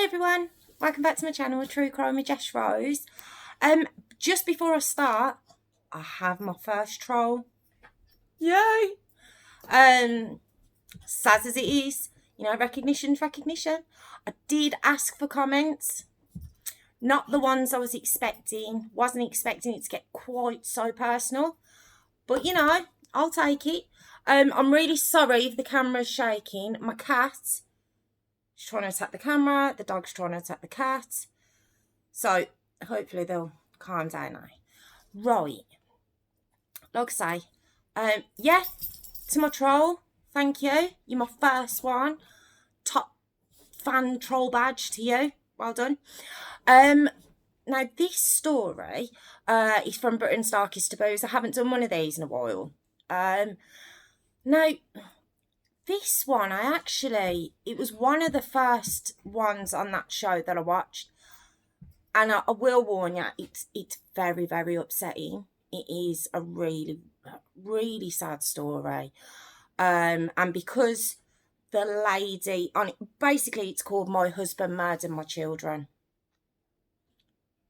everyone, welcome back to my channel, True Crime with Jess Rose. Just before I start, I have my first troll. Yay! Sad as it is, recognition's recognition. I did ask for comments, not the ones I was expecting. Wasn't expecting it to get quite so personal, but I'll take it. I'm really sorry if the camera's shaking. My cat, she's trying to attack the camera. The dog's trying to attack the cat. So hopefully they'll calm down now. Right. Like I say, yeah, to my troll, thank you. You're my first one. Top fan troll badge to you. Well done. Now this story is from Britain's Darkest Taboos. I haven't done one of these in a while. Now, this one, it was one of the first ones on that show that I watched. And I will warn you, it's very, very upsetting. It is a really, really sad story. And because the lady on it, basically it's called My Husband Murdered My Children.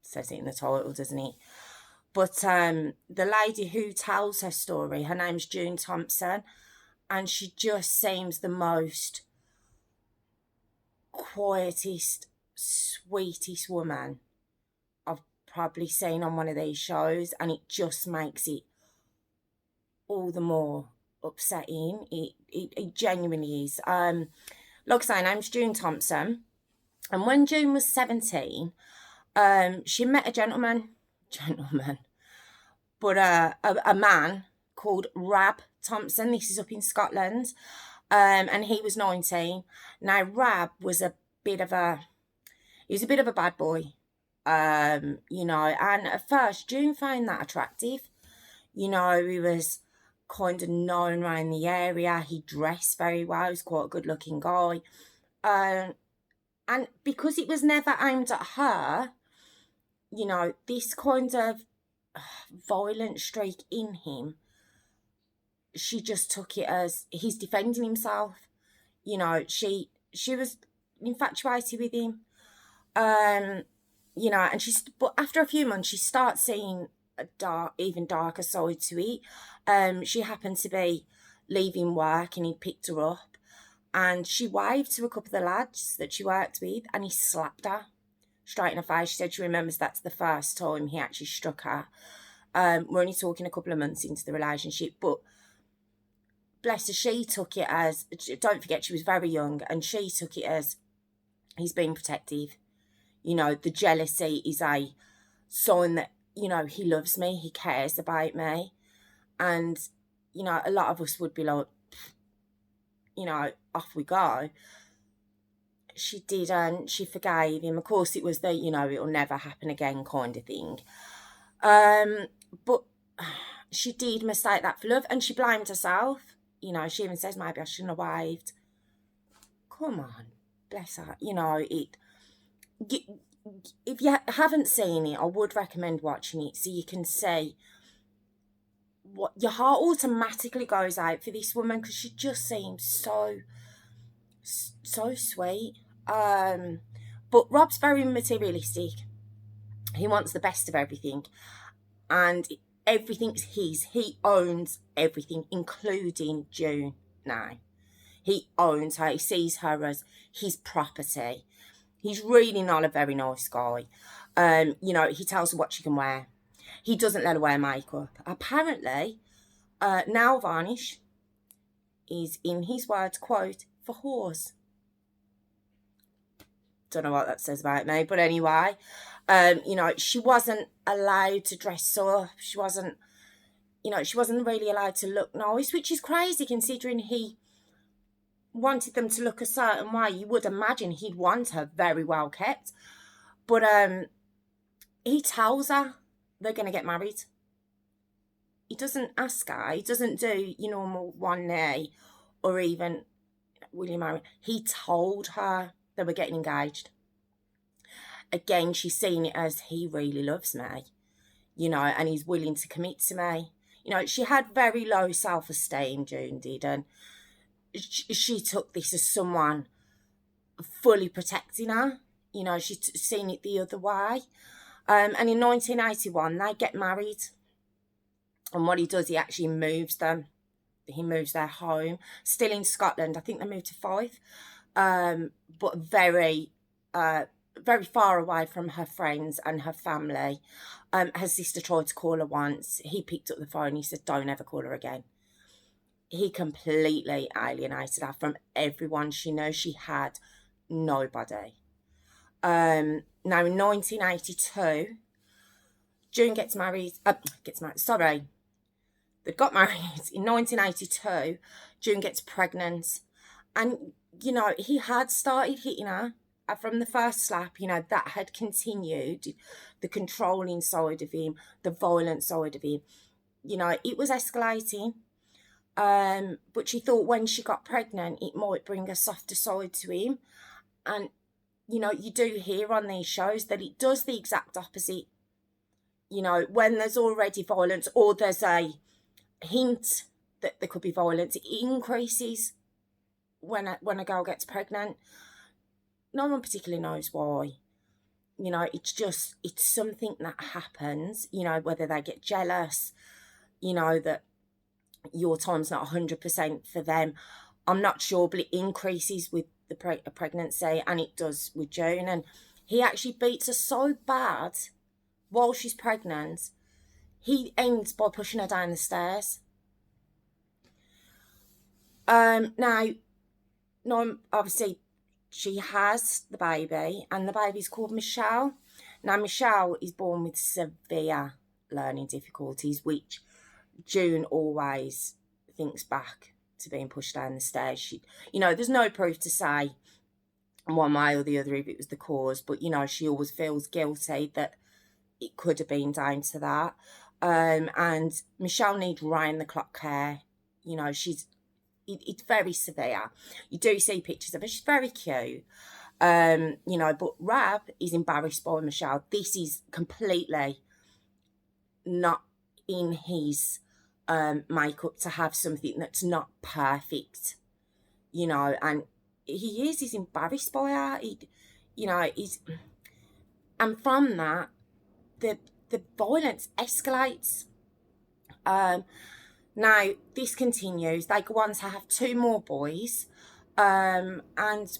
Says it in the title, doesn't it? But the lady who tells her story, her name's June Thompson. And she just seems the most quietest, sweetest woman I've probably seen on one of these shows. And it just makes it all the more upsetting. It genuinely is. Like I say, her name's June Thompson. And when June was 17, she met a gentleman, but a man called Rab Thompson. This is up in Scotland, and he was 19. Now Rab was a bit of a bad boy, and at first June found that attractive. He was kind of known around the area. He dressed very well. He was quite a good looking guy, and because it was never aimed at her, this kind of violent streak in him, she just took it as he's defending himself. She was infatuated with him. And but after a few months, she starts seeing a even darker side to it. She happened to be leaving work and he picked her up and she waved to a couple of the lads that she worked with and he slapped her straight in her face. She said she remembers that's the first time he actually struck her. We're only talking a couple of months into the relationship, but bless her, she took it as, don't forget she was very young, and she took it as he's being protective. The jealousy is a sign that, he loves me, he cares about me. And, a lot of us would be like, off we go. She didn't, she forgave him. Of course, it was the, it'll never happen again kind of thing. But she did mistake that for love and she blamed herself. She even says, maybe I shouldn't have waved. Come on, bless her. If you haven't seen it, I would recommend watching it so you can see what your heart automatically goes out for this woman because she just seems so sweet. But Rob's very materialistic. He wants the best of everything, and everything's his. He owns everything, including June now. He owns her. He sees her as his property. He's really not a very nice guy. He tells her what she can wear. He doesn't let her wear makeup. Apparently, nail varnish is, in his words, quote, for whores. Don't know what that says about me, but anyway, she wasn't allowed to dress up. She wasn't really allowed to look nice, which is crazy considering he wanted them to look a certain way. You would imagine he'd want her very well kept. But he tells her they're going to get married. He doesn't ask her. He doesn't do your normal one day or even, will you marry? He told her they were getting engaged. Again, she's seen it as he really loves me, and he's willing to commit to me. She had very low self-esteem, June did, and she took this as someone fully protecting her, You know, she's seen it the other way. And in 1981, they get married. And what he does, he actually moves them. He moves their home, still in Scotland. I think they moved to Fife, but very far away from her friends and her family. Her sister tried to call her once. He picked up the phone. He said, "Don't ever call her again." He completely alienated her from everyone she knows. She had nobody. Now in 1982, June gets married. Sorry, they got married in 1982. June gets pregnant, and you know he had started hitting her from the first slap. You know that had continued, the controlling side of him, the violent side of him. You know it was escalating. But she thought when she got pregnant, it might bring a softer side to him, and you know you do hear on these shows that it does the exact opposite. You know when there's already violence or there's a hint that there could be violence, it increases when a girl gets pregnant. No one particularly knows why. You know, it's something that happens, you know, whether they get jealous, you know, that your time's not 100% for them. I'm not sure, but it increases with the pregnancy, and it does with June. And he actually beats her so bad while she's pregnant, he ends by pushing her down the stairs. Now, no, obviously, she has the baby, and the baby's called Michelle. Now, Michelle is born with severe learning difficulties, which June always thinks back to being pushed down the stairs. She, you know, there's no proof to say one way or the other if it was the cause, but you know, she always feels guilty that it could have been down to that. And Michelle needs round the clock care. You know, it's very severe. You do see pictures of her. She's very cute. You know, but Rab is embarrassed by Michelle. This is completely not in his makeup to have something that's not perfect. You know, and he's embarrassed by her. You know, and from that, the violence escalates. Now, this continues. They go on to have 2 more boys. And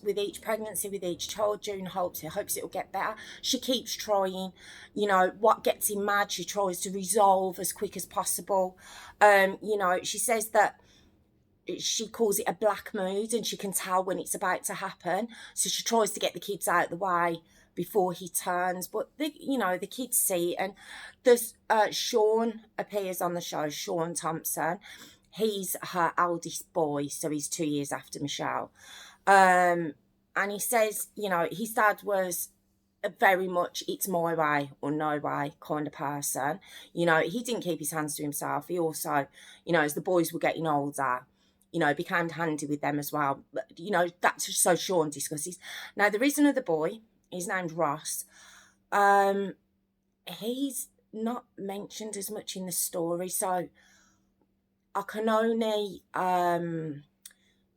with each pregnancy, with each child, June hopes it'll get better. She keeps trying. You know, what gets him mad, she tries to resolve as quick as possible. You know, she says that she calls it a black mood, and she can tell when it's about to happen. So she tries to get the kids out of the way before he turns, but you know the kids see it. And there's Sean appears on the show, Sean Thompson. He's her eldest boy, so he's 2 years after Michelle. And he says, you know, his dad was very much it's my way or no way kind of person. You know, he didn't keep his hands to himself. He also, you know, as the boys were getting older, you know, became handy with them as well. But, you know, that's so Sean discusses. Now, there is another boy. He's named Ross. He's not mentioned as much in the story, so I can only,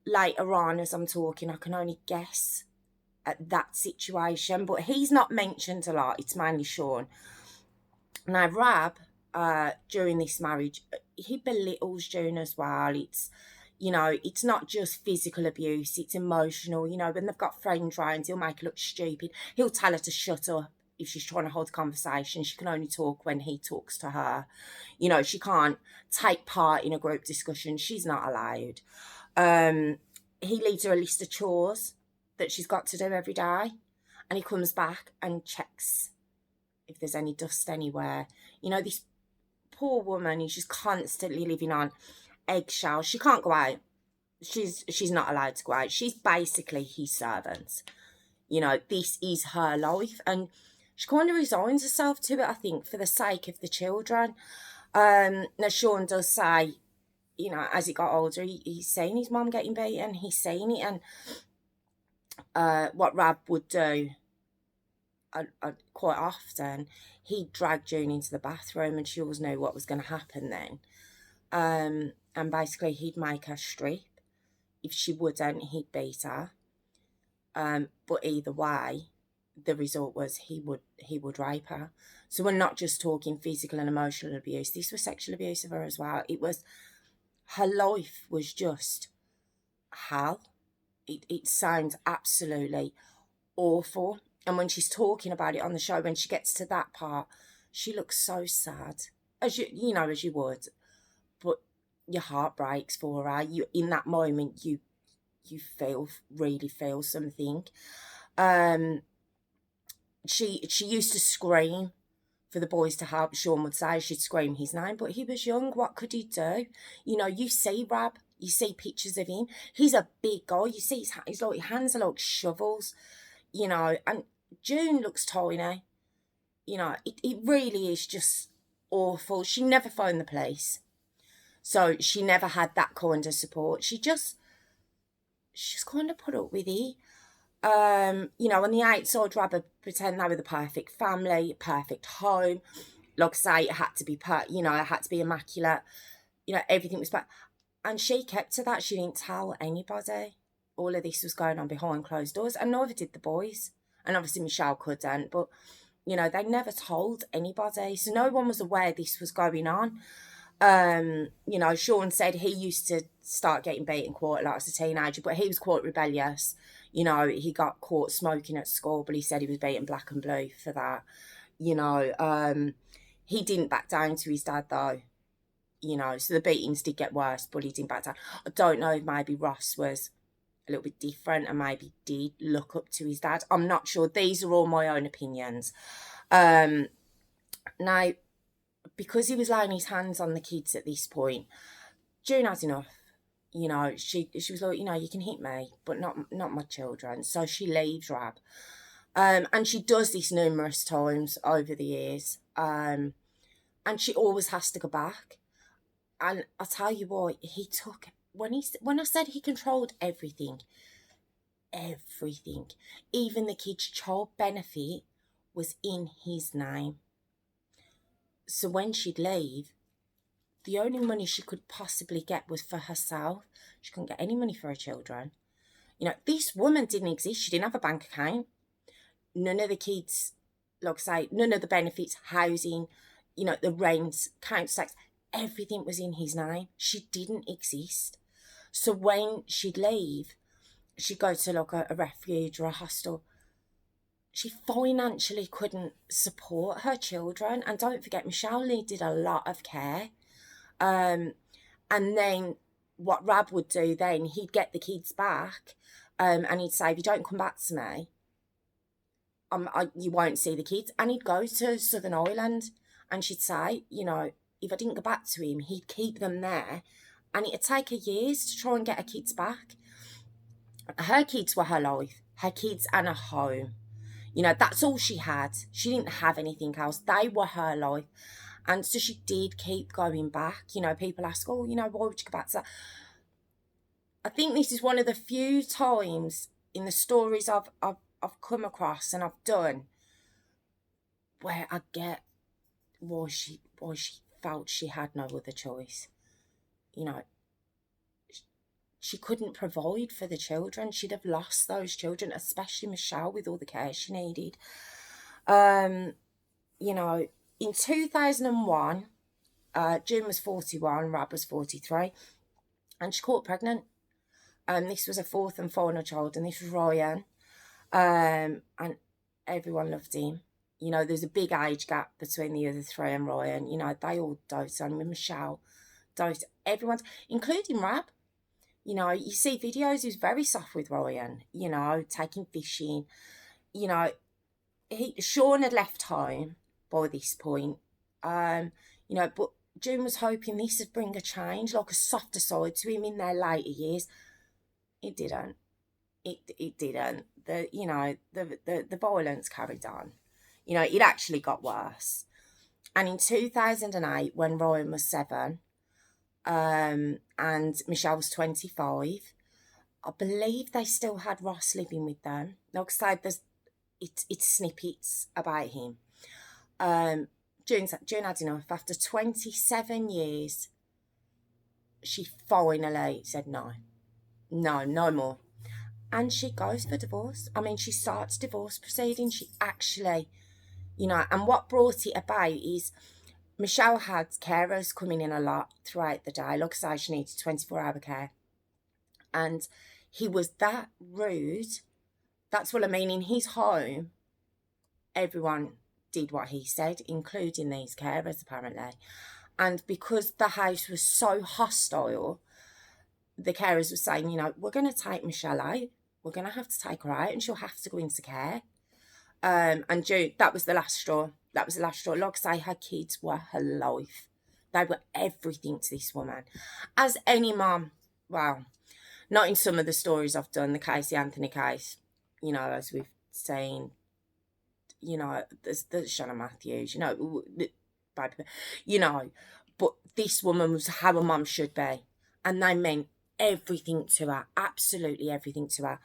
later on as I'm talking, I can only guess at that situation, but he's not mentioned a lot. It's mainly Sean. Now, Rab, during this marriage, he belittles June as well. It's, you know, it's not just physical abuse, it's emotional. You know, when they've got friends round, he'll make her look stupid. He'll tell her to shut up if she's trying to hold a conversation. She can only talk when he talks to her. You know, she can't take part in a group discussion. She's not allowed. He leaves her a list of chores that she's got to do every day, and he comes back and checks if there's any dust anywhere. You know, this poor woman is just constantly living on eggshells. She can't go out. She's not allowed to go out. She's basically his servant. You know, this is her life, and she kind of resigns herself to it, I think, for the sake of the children. Now, Sean does say, you know, as he got older, he's seen his mum getting beaten. He's seen it, and what Rab would do quite often, he'd drag June into the bathroom, and she always knew what was going to happen then. And basically, he'd make her strip. If she wouldn't, he'd beat her. But either way, the result was he would rape her. So we're not just talking physical and emotional abuse. This was sexual abuse of her as well. It was, her life was just hell. It sounds absolutely awful. And when she's talking about it on the show, when she gets to that part, she looks so sad, as as you would. But your heart breaks for her. You, in that moment, you really feel something. She used to scream for the boys to help. Sean would say she'd scream his name, but he was young. What could he do? You see Rab, you see pictures of him. He's a big guy. You see his hands are like shovels, and June looks tiny. It really is just awful. She never phoned the police. So she never had that kind of support. She just kind of put up with it. On the outside, Rab pretend they were the perfect family, perfect home. Like I say, it had to be it had to be immaculate. Everything was perfect. And she kept to that. She didn't tell anybody. All of this was going on behind closed doors, and neither did the boys. And obviously Michelle couldn't, but they never told anybody. So no one was aware this was going on. Sean said he used to start getting beaten quite a lot as a teenager, but he was quite rebellious. He got caught smoking at school, but he said he was beaten black and blue for that. He didn't back down to his dad though. So the beatings did get worse, but he didn't back down. I don't know if maybe Ross was a little bit different and maybe did look up to his dad. I'm not sure. These are all my own opinions. Now, because he was laying his hands on the kids at this point, June had enough. She was like, you can hit me, but not my children. So she leaves Rab. And she does this numerous times over the years. And she always has to go back. And I'll tell you what, he took, when I said he controlled everything, even the kids' child benefit was in his name. So when she'd leave, the only money she could possibly get was for herself. She couldn't get any money for her children. This woman didn't exist. She didn't have a bank account. None of the kids, like I say, none of the benefits, housing, the rent, council tax, everything was in his name. She didn't exist. So when she'd leave, she'd go to like a refuge or a hostel. She financially couldn't support her children. And don't forget, Michelle needed a lot of care. And then what Rab would do then, he'd get the kids back and he'd say, if you don't come back to me, you won't see the kids. And he'd go to Southern Ireland and she'd say, if I didn't go back to him, he'd keep them there. And it'd take her years to try and get her kids back. Her kids were her life, her kids and a home. That's all she had. She didn't have anything else. They were her life. And so she did keep going back. People ask, why would you go back to that? I think this is one of the few times in the stories I've come across and I've done where I get why she felt she had no other choice. She couldn't provide for the children. She'd have lost those children, especially Michelle, with all the care she needed. In 2001, June was 41, Rab was 43, and she caught pregnant. This was her fourth and final child, and this was Ryan. And everyone loved him. There's a big age gap between the other three and Ryan. They all doted on him. Michelle doted. Everyone's, including Rab. You see videos, he was very soft with Ryan, taking fishing. Sean had left home by this point. But June was hoping this would bring a change, like a softer side to him in their later years. It didn't. It didn't. The violence carried on. It actually got worse. And in 2008, when Ryan was 7, and Michelle was 25, I believe they still had Ross living with them. Like I said, it's snippets about him. June had enough. After 27 years, she finally said no more. and she goes for divorce. I mean, she starts divorce proceedings. She actually, and what brought it about is Michelle had carers coming in a lot throughout the day. Like I say, she needed 24-hour care. And he was that rude. That's what I mean. In his home, everyone did what he said, including these carers, apparently. And because the house was so hostile, the carers were saying, we're going to take Michelle out. We're going to have to take her out and she'll have to go into care. And June, that was the last straw. That was the last straw. Like I say, her kids were her life. They were everything to this woman. As any mum, well, not in some of the stories I've done, the Casey Anthony case, as we've seen, there's Shannon Matthews, but this woman was how a mum should be. And they meant everything to her, absolutely everything to her.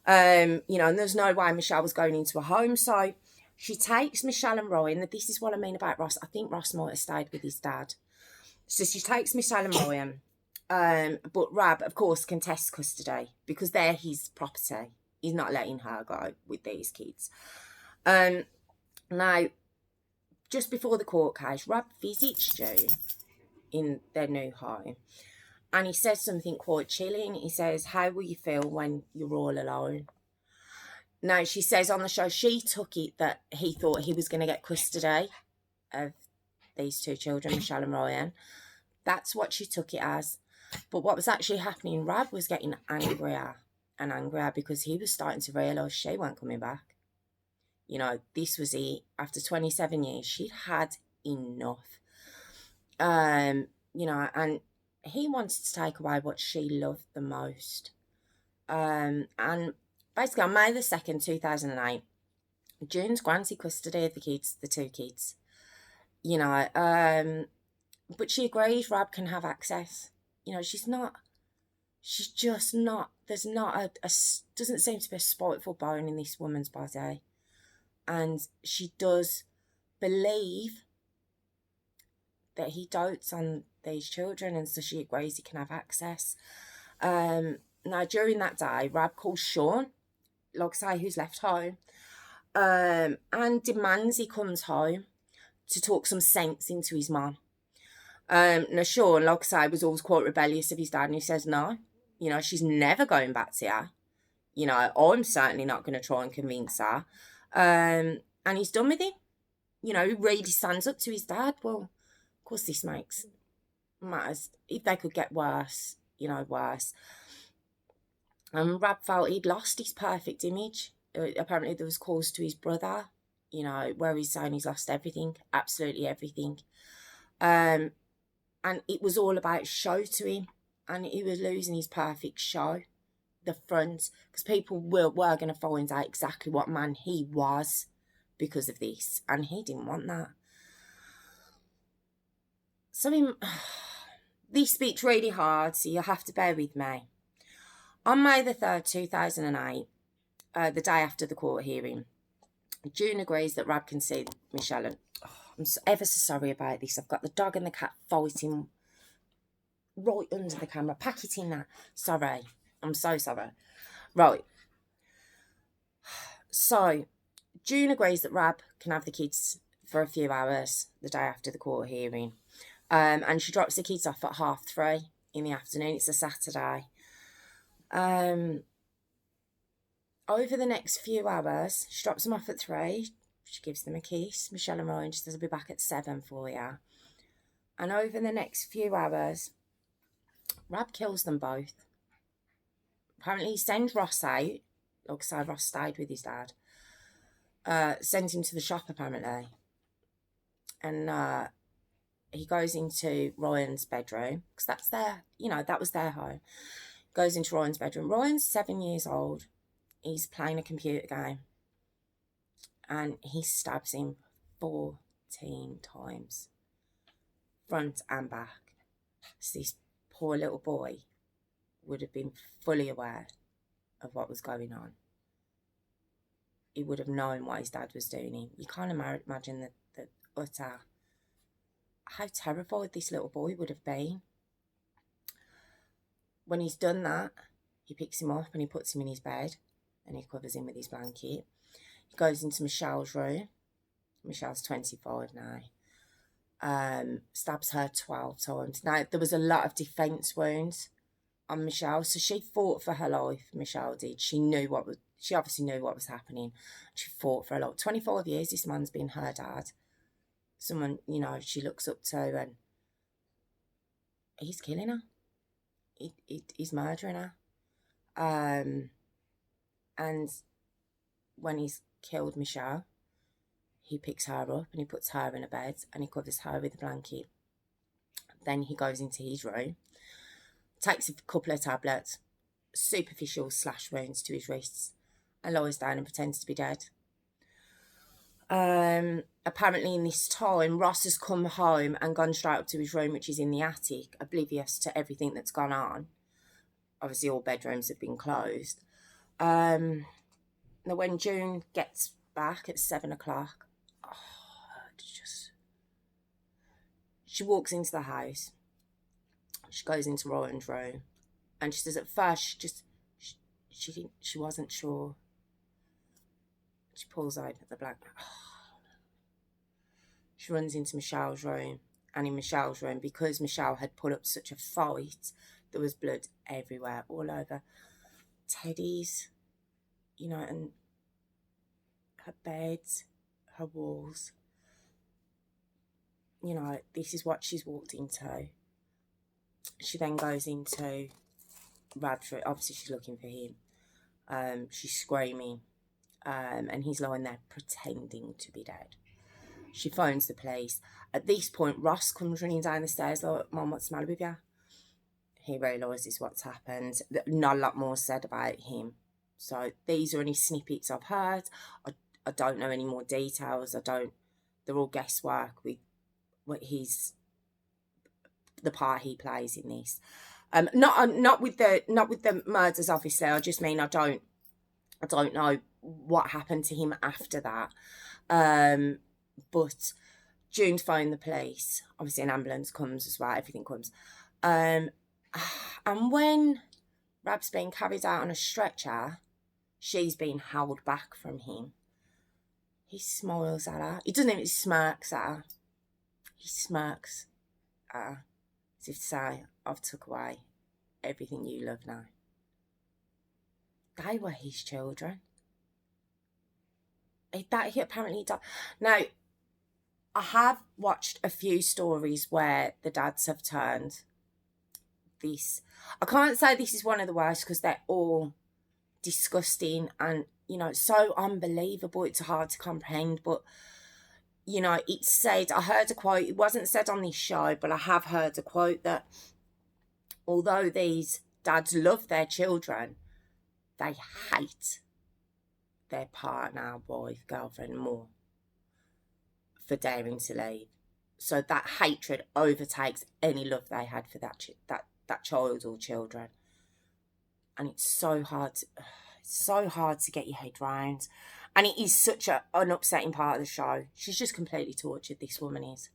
And there's no way Michelle was going into a home. So she takes Michelle and Ryan. This is what I mean about Ross. I think Ross might have stayed with his dad. So she takes Michelle and Ryan. But Rab, of course, contests custody because they're his property. He's not letting her go with these kids. Now, just before the court case, Rab visits June in their new home. And he says something quite chilling. He says, how will you feel when you're all alone? Now, she says on the show, she took it that he thought he was going to get custody of these two children, Michelle and Ryan. That's what she took it as. But what was actually happening, Rab was getting angrier and angrier because he was starting to realise she weren't coming back. This was it. After 27 years, she'd had enough. And he wanted to take away what she loved the most. And basically on May the 2nd, 2008, June's granted custody of the kids, the two kids. But she agrees Rab can have access. She's just not, there's not doesn't seem to be a spiteful bone in this woman's body. And she does believe that he dotes on these children, and so she agrees he can have access. Now, during that day, Rab calls Sean, like I say, who's left home, and demands he comes home to talk some sense into his mum. Now, Sean, like I say, was always quite rebellious of his dad, and he says, no, she's never going back to her. I'm certainly not going to try and convince her. And he's done with it. He really stands up to his dad. Well, of course this makes matters. If they could get worse, worse. And Rab felt he'd lost his perfect image. Apparently there was calls to his brother, where he's saying he's lost everything, absolutely everything. And it was all about show to him. And he was losing his perfect show, the front, because people were going to find out exactly what man he was because of this. And he didn't want that. So this bit's really hard, so you have to bear with me. On May the 3rd, 2008, the day after the court hearing, June agrees that Rab can see Michelle. And I'm ever so sorry about this. I've got the dog and the cat fighting right under the camera. Pack it in that. Sorry. I'm so sorry. Right. So, June agrees that Rab can have the kids for a few hours the day after the court hearing. And she drops the kids off at 3:30 in the afternoon. It's a Saturday. Over the next few hours, she drops them off at 3. She gives them a kiss. Michelle and Ryan, she says, I'll be back at 7 for you. And over the next few hours, Rab kills them both. Apparently, he sends Ross out. Like I say, Ross stayed with his dad. Sends him to the shop, apparently. And he goes into Ryan's bedroom, because that's their, that was their home. Goes into Ryan's bedroom. Ryan's 7 years old. He's playing a computer game. And he stabs him 14 times. Front and back. So this poor little boy would have been fully aware of what was going on. He would have known what his dad was doing. You can't imagine the utter, how terrified this little boy would have been. When he's done that, he picks him up and he puts him in his bed and he covers him with his blanket. He goes into Michelle's room. Michelle's 25 now. Stabs her 12 times. Now, there was a lot of defence wounds on Michelle, so she fought for her life. Michelle did. She obviously knew what was happening. She fought for her life. 25 years this man's been her dad. Someone, she looks up to, and he's killing her. He's murdering her. And when he's killed Michelle, he picks her up and he puts her in a bed and he covers her with a blanket. Then he goes into his room, takes a couple of tablets, superficial slash wounds to his wrists, and lies down and pretends to be dead. Apparently in this time, Ross has come home and gone straight up to his room, which is in the attic, oblivious to everything that's gone on. Obviously all bedrooms have been closed. Now when June gets back at 7 o'clock, she walks into the house. She goes into Ryan's room, and she says at first she wasn't sure. She pulls open the blanket. She runs into Michelle's room, and in Michelle's room, because Michelle had put up such a fight, there was blood everywhere, all over Teddy's, and her bed, her walls. This is what she's walked into. She then goes into Rab's room. Obviously, she's looking for him. She's screaming, and he's lying there pretending to be dead. She phones the police. At this point, Ross comes running down the stairs like, "Mum, what's the matter with you?" He realises what's happened. Not a lot more said about him. So these are only snippets I've heard. I don't know any more details. They're all guesswork with what the part he plays in this. Not with the murders, obviously. I just mean I don't know what happened to him after that. But June's phoned the police. Obviously, an ambulance comes as well. Everything comes. And when Rab's being carried out on a stretcher, she's being held back from him. He smiles at her. He doesn't even smirks at her. He smirks at her, as if to say, "I've took away everything you love now." They were his children. He apparently died. Now, I have watched a few stories where the dads have turned this. I can't say this is one of the worst because they're all disgusting and, so unbelievable. It's hard to comprehend. But, it's said, I heard a quote, it wasn't said on this show, but I have heard a quote that although these dads love their children, they hate their partner, wife, girlfriend more for daring to leave. So that hatred overtakes any love they had for that child or children. And it's so hard to get your head round. And it is such an upsetting part of the show. She's just completely tortured, this woman is.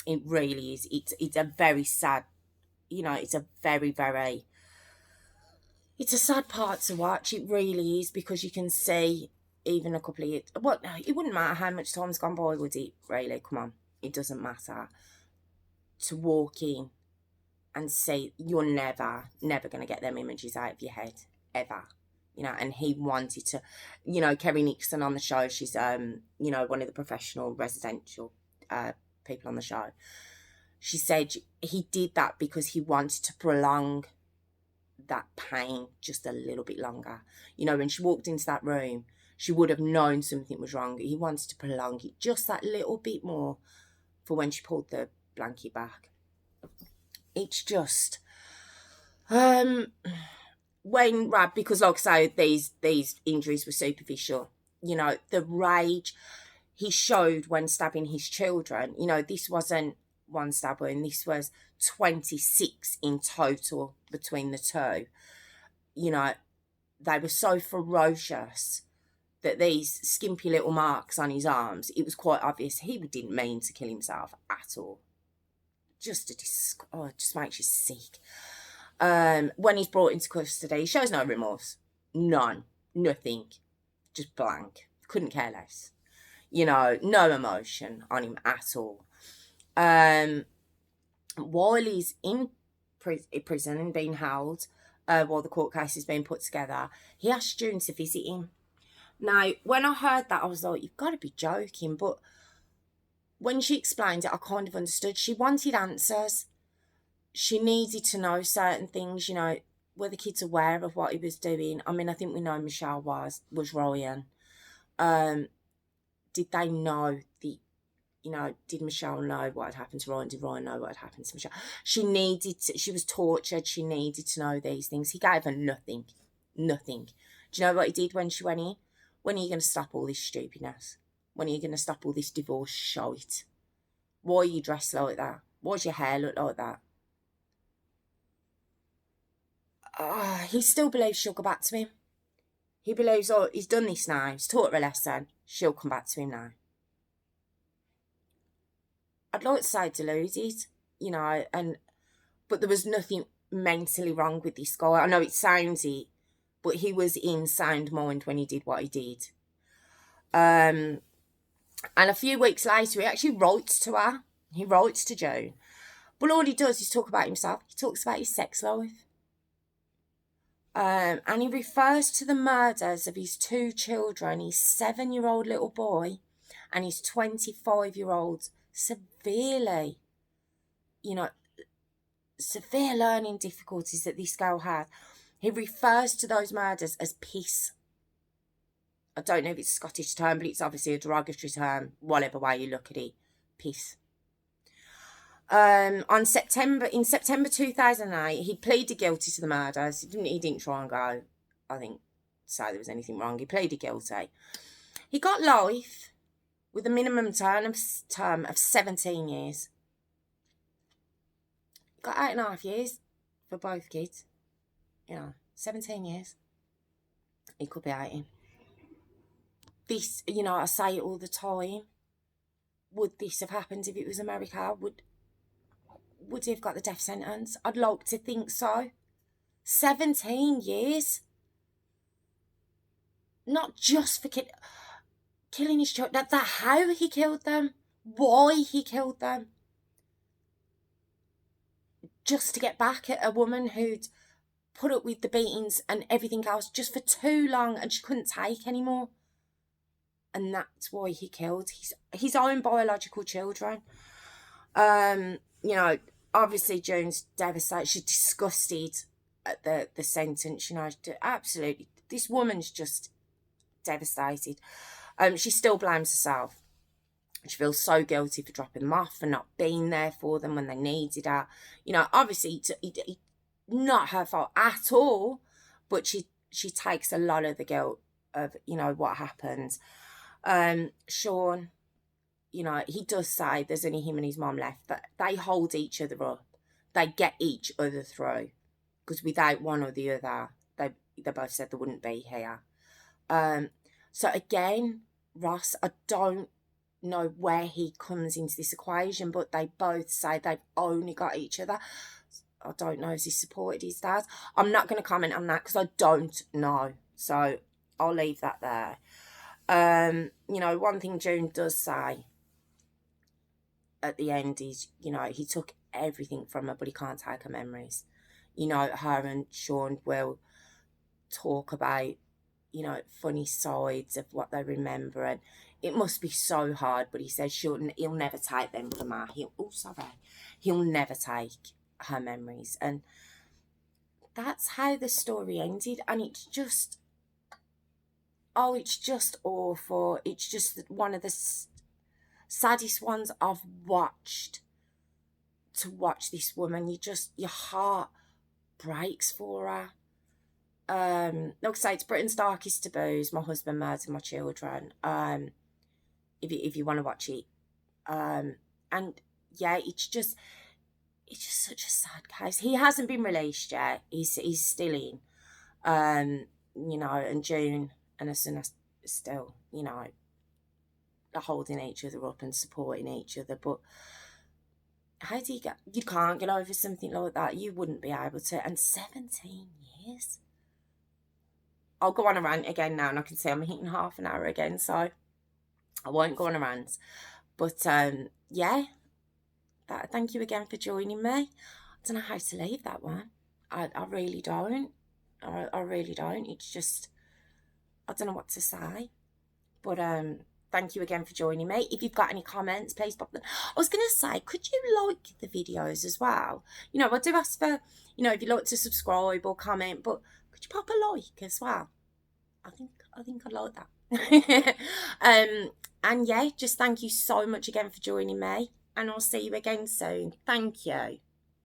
It really is. It's a very sad, it's a very, very... It's a sad part to watch. It really is, because you can see even a couple of years... Well, it wouldn't matter how much time's gone by, would it? Really, come on. It doesn't matter. To walk in and see, you're never going to get them images out of your head, ever. And he wanted to... Kerry Nixon on the show, she's, one of the professional residential people on the show. She said he did that because he wanted to prolong that pain just a little bit longer. When she walked into that room, she would have known something was wrong. He wanted to prolong it just that little bit more for when she pulled the blanket back. It's just when Rab, because like I say, these injuries were superficial. The rage he showed when stabbing his children. This wasn't one stab wound. This was 26 in total between the two. They were so ferocious that these skimpy little marks on his arms, it was quite obvious he didn't mean to kill himself at all. It just makes you sick. When he's brought into custody, he shows no remorse. None. Nothing. Just blank. Couldn't care less. No emotion on him at all. While he's in prison and being held, while the court case is being put together, he asked June to visit him. Now, when I heard that, I was like, you've got to be joking. But when she explained it, I kind of understood. She wanted answers. She needed to know certain things, were the kids aware of what he was doing? I mean, I think we know Michelle was Ryan. Did they know did Michelle know what had happened to Ryan? Did Ryan know what had happened to Michelle? She was tortured. She needed to know these things. He gave her nothing. Nothing. Do you know what he did when she went in? When are you going to stop all this stupidness? When are you going to stop all this divorce shite? Why are you dressed like that? Why does your hair look like that? He still believes she'll go back to him. He believes, he's done this now. He's taught her a lesson. She'll come back to him now. I'd like to say deluded, but there was nothing mentally wrong with this guy. I know it sounds it, but he was in sound mind when he did what he did. And a few weeks later, he actually writes to her. He writes to Joan. But all he does is talk about himself. He talks about his sex life. And he refers to the murders of his 2 children, his 7-year-old little boy and his 25-year-old, severely, severe learning difficulties that this girl had. He refers to those murders as piss. I don't know if it's a Scottish term, but it's obviously a derogatory term, whatever way you look at it. Piss. In September 2008, he pleaded guilty to the murders. He didn't try and go, I think, say there was anything wrong. He pleaded guilty. He got life with a minimum term of 17 years. He got 8.5 years for both kids. 17 years. He could be 18. This, I say it all the time. Would this have happened if it was America? Would he have got the death sentence? I'd like to think so. 17 years. Not just for killing his children. That how he killed them. Why he killed them. Just to get back at a woman who'd put up with the beatings and everything else just for too long and she couldn't take anymore. And that's why he killed his own biological children. Obviously Joan's devastated. She's disgusted at the sentence. Absolutely. This woman's just devastated. She still blames herself. She feels so guilty for dropping them off and not being there for them when they needed her. Obviously it's not her fault at all, but she takes a lot of the guilt of, what happened. Sean, he does say there's only him and his mum left, but they hold each other up. They get each other through. Because without one or the other, they both said they wouldn't be here. So again, Ross, I don't know where he comes into this equation, but they both say they've only got each other. I don't know if he supported his dad. I'm not going to comment on that because I don't know. So I'll leave that there. One thing June does say at the end is, he took everything from her, but he can't take her memories. Her and Sean will talk about, funny sides of what they remember, and it must be so hard, but he says he'll never take them from her. He'll never take her memories. And that's how the story ended, and it's just awful. It's just one of the saddest ones I've watched. To watch this woman, your heart breaks for her. Like I say, it's Britain's Darkest Taboos. My husband murdered my children. If you want to watch it, and yeah, it's just such a sad case. He hasn't been released yet. He's still in. And June and her son are still, holding each other up and supporting each other. But how do you can't get over something like that. You wouldn't be able to. And 17 years. I'll go on a rant again now, and I can see I'm hitting half an hour again, so I won't go on a rant. But yeah, thank you again for joining me. I don't know how to leave that one. I really don't. I really don't. It's just, I don't know what to say. But thank you again for joining me. If you've got any comments, please pop them. I was going to say, could you like the videos as well? You know, I do ask for, you know, if you'd like to subscribe or comment, but could you pop a like as well? I think I'd like that. And yeah, just thank you so much again for joining me, and I'll see you again soon. Thank you.